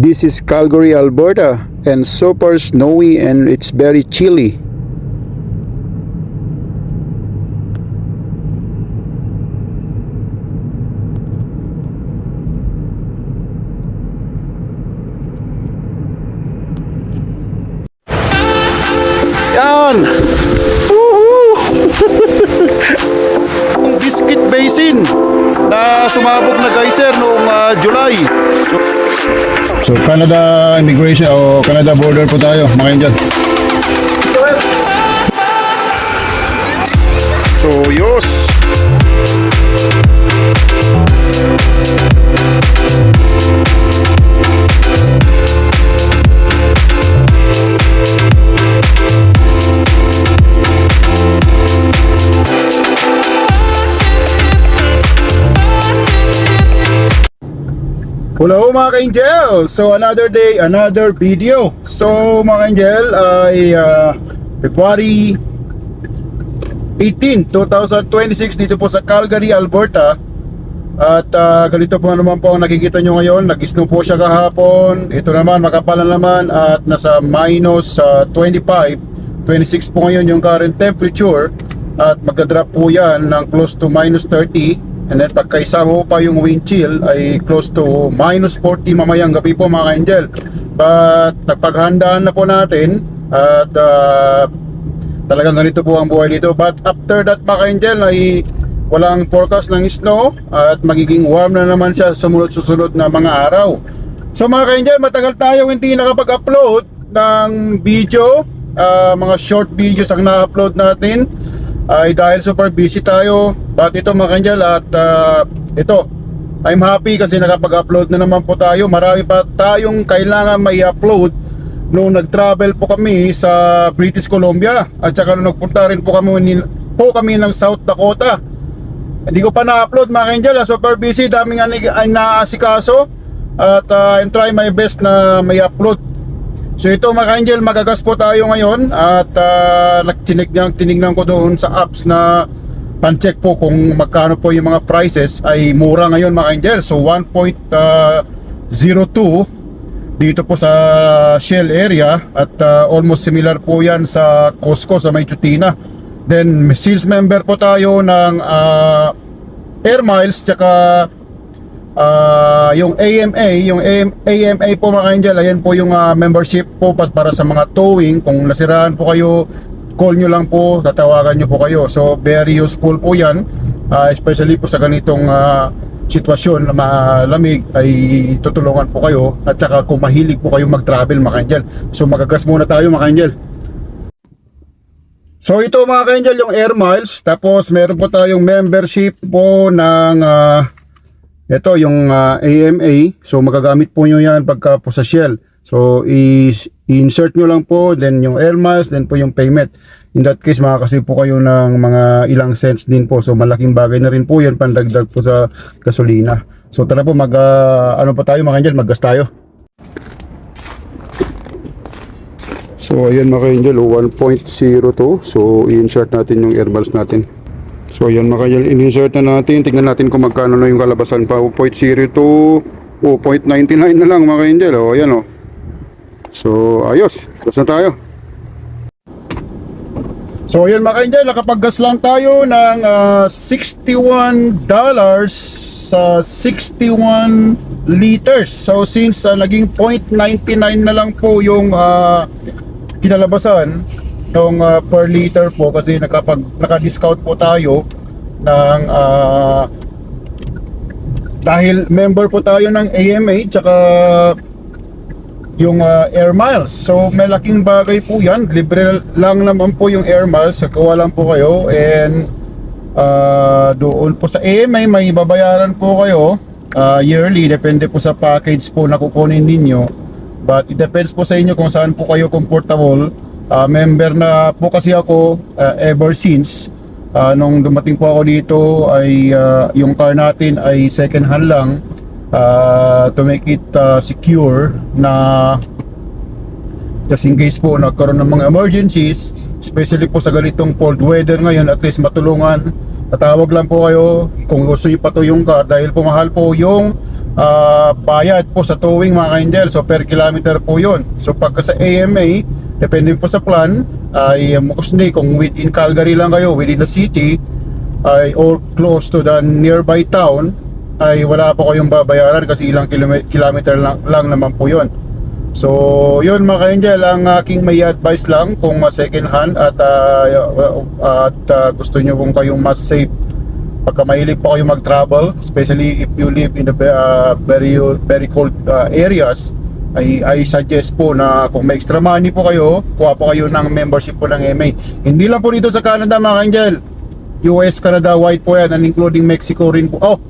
This is Calgary, Alberta, and super snowy and it's very chilly. Yan! Woohoo! Ang Biscuit Basin na sumabog na geyser noong July. So Canada immigration o Canada border po tayo, mga Indian. So yos. Hello mga ka-Angel! So another day, another video. So mga ka-Angel ay February 18, 2026 dito po sa Calgary, Alberta. At ganito po naman po ang nakikita nyo ngayon. Nag-snow po siya kahapon. Ito naman makapal na naman at nasa minus 25, 26 po ngayon yung current temperature. At magdadrop po yan ng close to minus 30. And then pagkaisama pa yung wind chill ay close to minus 40 mamayang gabi po mga ka-Angel. But nagpaghandaan na po natin at talagang ganito po ang buhay dito. But after that mga ka-Angel ay walang forecast ng snow at magiging warm na naman siya susunod na mga araw. So mga ka-Angel, matagal tayong hindi nakapag-upload ng video. Mga short videos ang na-upload natin ay dahil super busy tayo. But ito mga ka-Angel at ito, I'm happy kasi nakapag-upload na naman po tayo. Marami pa tayong kailangan may upload nung nag-travel po kami sa British Columbia. At saka nung nagpunta rin po kami ng South Dakota. Hindi ko pa na-upload mga ka-Angel, super busy, daming naasikaso. At I'm trying my best na may upload. So ito mga ka-Angel, magagas po tayo ngayon. At tinignan ko doon sa apps na pan-check po kung magkano po yung mga prices. Ay mura ngayon mga ka-Angel. So 1.02 dito po sa Shell area. At almost similar po yan sa Costco sa May Chutina. Then sales member po tayo ng Air Miles. Tsaka yung AMA po mga ka-Angel, ayan po yung membership po para sa mga towing. Kung nasiraan po kayo, call nyo lang po, tatawagan nyo po kayo. So very useful po yan, especially po sa ganitong sitwasyon na malamig, ay tutulungan po kayo. At saka kung mahilig po kayo mag-travel mga ka-Angel. So magagas muna tayo mga ka-Angel. So ito mga ka-Angel yung Air Miles. Tapos meron po tayong membership po ng ito yung AMA. So magagamit po nyo yan pagka po sa Shell. So i-insert nyo lang po, then yung Air Miles, then po yung payment. In that case makakasave po kayo ng mga ilang cents din po. So malaking bagay na rin po yan, pandagdag po sa gasolina. So tara po ano pa tayo mga ka-Angel, maggas tayo. So ayan mga ka-Angel, 1.02. So i-insert natin yung Air Miles natin. So ayan mga ka-Angel, in-insert na natin. Tignan natin kung magkano na yung kalabasan pa. 0.02 o 0.99 na lang mga ka-Angel. O ayan o. So ayos, gas na tayo. So ayan mga ka-Angel, nakapaggas lang tayo ng $61 sa 61 liters. So since naging 0.99 na lang po yung kinalabasan ng per liter po, kasi naka-discount po tayo ng dahil member po tayo ng AMA tsaka yung Air Miles. So may laking bagay po yan. Libre lang naman po yung Air Miles, kuha lang po kayo. And doon po sa AMA may babayaran po kayo yearly, depende po sa package po na kukunin ninyo. But it depends po sa inyo kung saan po kayo comfortable. Member na po kasi ako ever since nung dumating po ako dito ay yung car natin ay second hand lang, to make it secure na just in case po nagkaroon ng mga emergencies, especially po sa ganitong cold weather ngayon, at least matulungan. Tatawag lang po kayo kung gusto nyo pa to yung car, dahil pumahal po yung bayad po sa towing mga ka-angel. So per kilometer po yun. So pagka sa AMA, depende po sa plan, ay mostly kung within Calgary lang kayo, within the city, or close to the nearby town, ay wala po kayong babayaran kasi ilang kilometer lang naman po yun. So yun mga ka-angel, ang aking may advice lang kung second hand at gusto nyo kung kayong mas safe pagka mahilig po kayo mag-travel, especially if you live in the very cold areas, I suggest po na kung may extra money po kayo, kuha po kayo ng membership po ng MA. Hindi lang po dito sa Canada mga ka-angel, US, Canada wide po yan, and including Mexico rin po.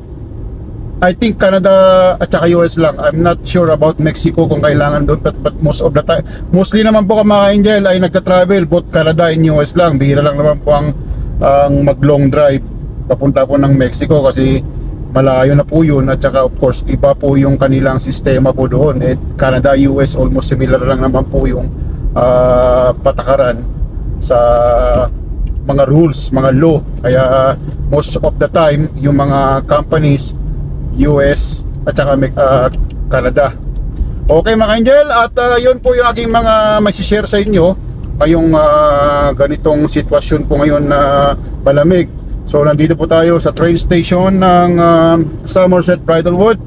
I think Canada at saka US lang. I'm not sure about Mexico kung kailangan doon, but most of the time, mostly naman po mga ka-angel ay nagka-travel both Canada and US lang. Bihira lang naman po ang mag-long drive papunta po ng Mexico kasi malayo na po yun, at saka of course iba po yung kanilang sistema po doon. Canada, US almost similar lang naman po yung patakaran sa mga rules, mga law. Kaya most of the time yung mga companies US at saka Canada. Okay mga angel, at yun po yung aking mga may share sa inyo kayong ganitong sitwasyon po ngayon na malamig. So nandito po tayo sa train station ng Somerset Bridlewood,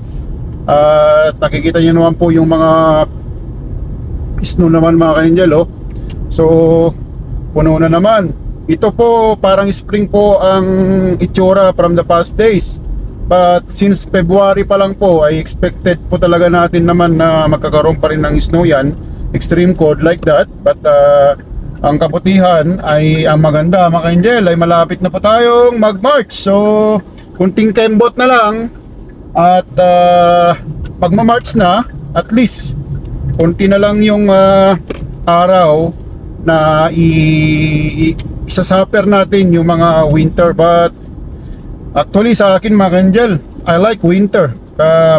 at nakikita nyo naman po yung mga snow naman mga ka-angel, oh. So puno na naman. Ito po parang spring po ang itsura from the past days, but since February pa lang po ay expected po talaga natin naman na magkakaroon pa rin ng snow yan, extreme cold like that. But ang kabutihan ay ang maganda mga ka-angel ay malapit na po tayong mag-March. So kunting kembot na lang at pag ma-March na, at least kunti na lang yung araw na isasuffer natin yung mga winter. But actually sa akin mga ka-angel, I like winter.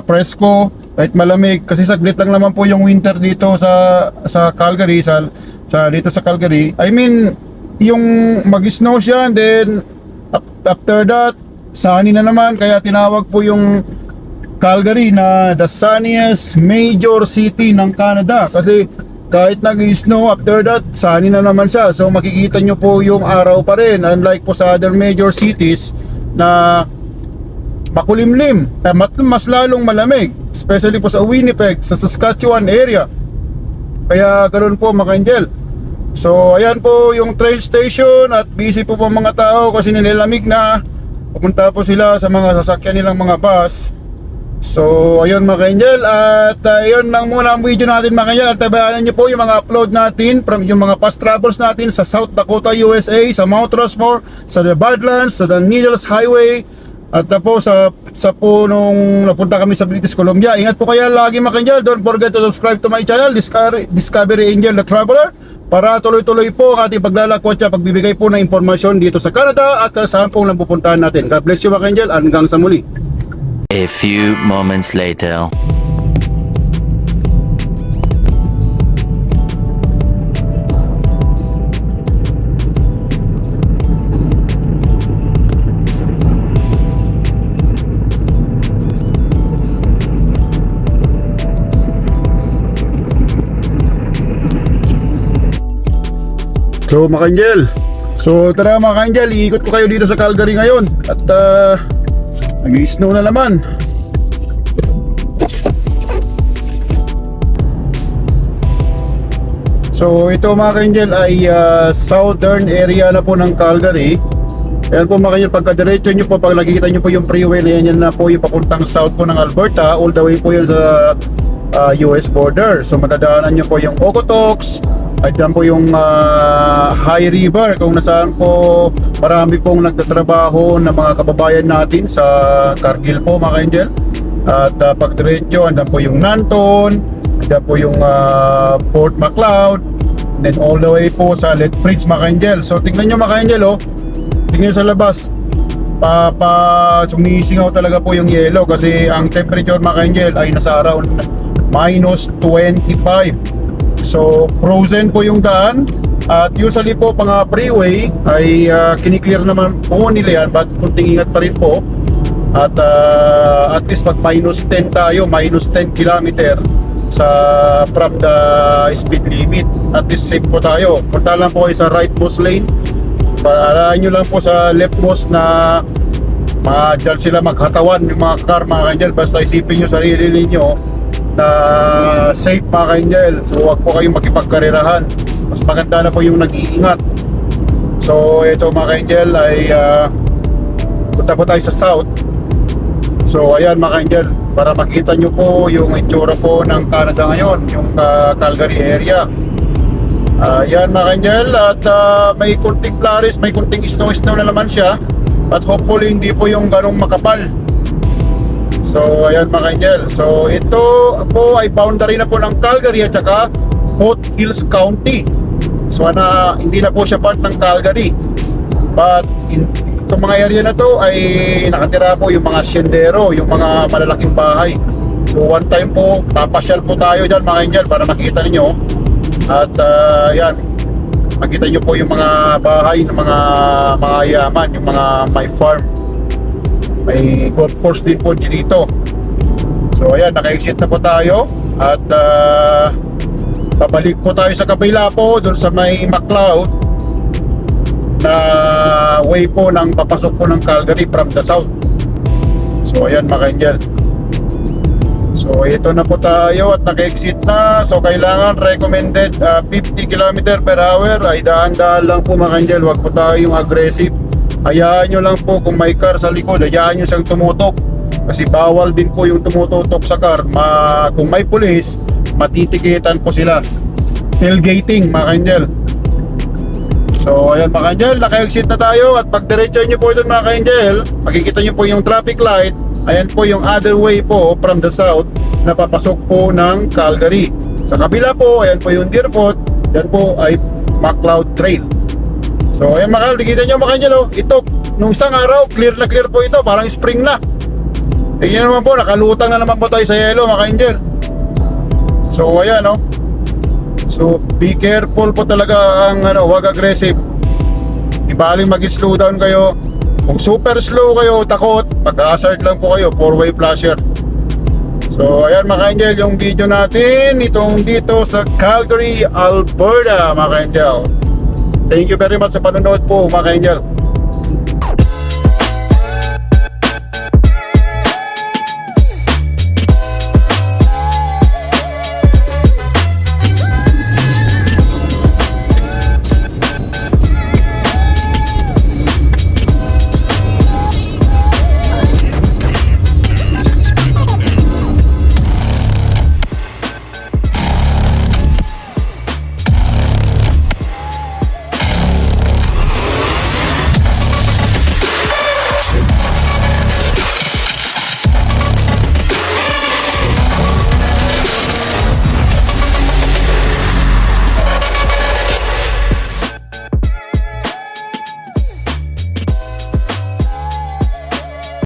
Presko, kahit malamig, kasi saglit lang naman po yung winter dito sa Calgary, dito sa Calgary. I mean, yung mag-snow siya, and then after that sunny na naman, kaya tinawag po yung Calgary na the sunniest major city ng Canada, kasi kahit nag-snow, after that sunny na naman siya. So makikita nyo po yung araw pa rin, unlike po sa other major cities na makulimlim, mas lalong malamig, especially po sa Winnipeg, sa Saskatchewan area. Kaya ganoon po mga ka-angel. So ayan po yung train station, at busy po mga tao kasi nilalamig na. Pupunta po sila sa mga sasakyan nilang mga bus. So ayun mga ka-angel, at ayun lang muna ang video natin mga ka-angel. At tabayanan nyo po yung mga upload natin from yung mga past travels natin sa South Dakota, USA, sa Mount Rushmore, sa the Badlands, sa the Needles Highway, at po sa po nung napunta kami sa British Columbia. Ingat po kayo lagi mga ka-angel. Don't forget to subscribe to my channel, Discovery Angel the Traveler, para tuloy-tuloy po ang ating paglalakwat at pagbibigay po ng impormasyon dito sa Canada at saan po lang pupuntahan natin. God bless you mga ka-angel, hanggang sa muli. A few moments later. So mga ka-angel, tara mga ka-angel, iikot ko kayo dito sa Calgary ngayon. At nag-snow na naman. So ito mga ka-angel ay southern area na po ng Calgary. Ayan po mga ka-angel, pagka-diretso nyo po, pag nakikita nyo po yung freeway na yan na po yung papuntang south po ng Alberta, all the way po yan sa US border. So matadaanan nyo po yung Okotoks, at dyan po yung High River, kung nasaan po marami pong nagtatrabaho na mga kababayan natin sa Cargill po mga ka-angel. At pagdiretso, andyan po yung Nanton, andyan po yung Port Macleod, then all the way po sa Lethbridge mga ka-angel. So tignan nyo mga ka-angel, oh, tignan nyo sa labas, sumisingaw talaga po yung yellow kasi ang temperature mga ka-angel ay nasa around minus 25. So frozen po yung daan, at usually po mga freeway ay kiniklear naman po nila yan, but kunting ingat pa rin po. At at least pag minus 10 tayo, minus 10 kilometer from the speed limit, at least safe po tayo. Punta lang po kayo sa rightmost lane, para nyo lang po sa leftmost na dyan sila maghatawan yung mga car, mga kanjel. Basta isipin nyo sarili ninyo na safe, mga kanjel. So huwag po kayong makipagkarerahan, mas maganda na po yung nag-iingat. So ito, mga kanjel, ay punta po tayo sa south. So ayan, mga kanjel, para makita nyo po yung itsura po ng Canada ngayon, yung Calgary area. Ayan, mga kanjel, at may kunting flurries, may kunting snow na naman siya. At hopefully hindi po yung ganong makapal. So ayan, mga kanjel, so ito po ay boundary na po ng Calgary at saka Foothills County. So hindi na po siya part ng Calgary. But itong mga area na to ay nakatira po yung mga siyendero, yung mga malalaking bahay. So one time po, papasyal po tayo dyan, mga kanjel, para makita ninyo. At yan, makita nyo po yung mga bahay ng mga yaman, yung mga may farm. May golf course din po dito. So ayan, naka-exit na po tayo. At babalik po tayo sa kabila po, dun sa may McLeod, na way po ng papasok po ng Calgary from the south. So ayan, mga kanjel, so ito na po tayo at naka-exit na. So kailangan recommended 50 km per hour. Ay daan-daan lang po, mga kanjel, wag po tayo yung aggressive. Hayaan nyo lang po, kung may car sa likod, hayaan nyo siyang tumutok, kasi bawal din po yung tumututok sa car. Kung may pulis, matitikitan po sila. Tailgating, mga kanjel. So ayan, mga kanjel, naka-exit na tayo. At pag diretso nyo po doon, mga kanjel, makikita nyo po yung traffic light. Ayan po yung other way po from the south na papasok po ng Calgary. Sa kabila po, ayan po yung Deerfoot. Yan po ay McLeod Trail. So ayan, mga kanjel, nakikita nyo, mga kanjel, ito, nung isang araw, clear na clear po ito, parang spring na. Tingnan naman po, nakalutang na naman po tayo sa yellow, mga kanjel. So ayan, so be careful po talaga, ang wag aggressive. Ibaling mag-slow down kayo. Kung super slow kayo, takot, mag-hazard lang po kayo, 4-way flasher. So ayan, mga kanjel, yung video natin itong dito sa Calgary, Alberta, mga kanjel. Thank you very much sa panonood po, mga kanjel.